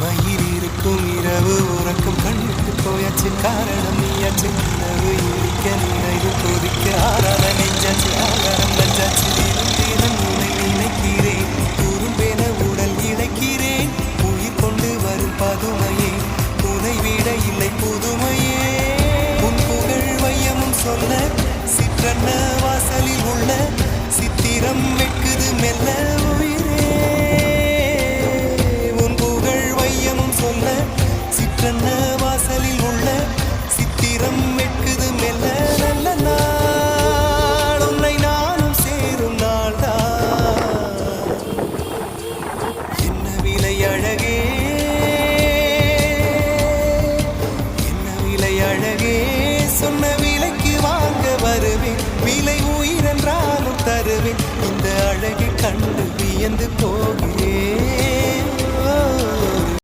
மயில் இருக்கும் இரவு உறக்கம் கண்ணுக்கு போயாச்சு காரணம் நீயாச்சு நிலவு இடிக்க நினைவு கொதிக்க ஆறாத நெஞ்சாச்சு ஆகாரம் நஞ்சாச்சு தினம் தினம் உன்னை நினைக்கிறேன் குறும்பென உடல் இழைக்கிறேன் உயிர் கொண்டு வரும் பதுமையே உனை விட இல்லை புதுமையே உன் புகழ் வையமும் சொல்ல சிற்றன்ன வாசலில் உள்ள சித்திரம் வெட்குது மெல்ல உயிரே உன் புகழ் வையமும் சொல்ல சிற்றன்ன வாசலில் உள்ள சித்திரம் வெட்குது மெல்ல நல்ல நாள் உன்னை நானும் சேரும் நாள்தான் என்ன விலை அழகே என்ன விலை அழகே சொன்ன விலைக்கு வாங்க வருவேன் விலை உயிரென்றாலும் தருவேன் இந்த அழகை கண்டு வியந்து போக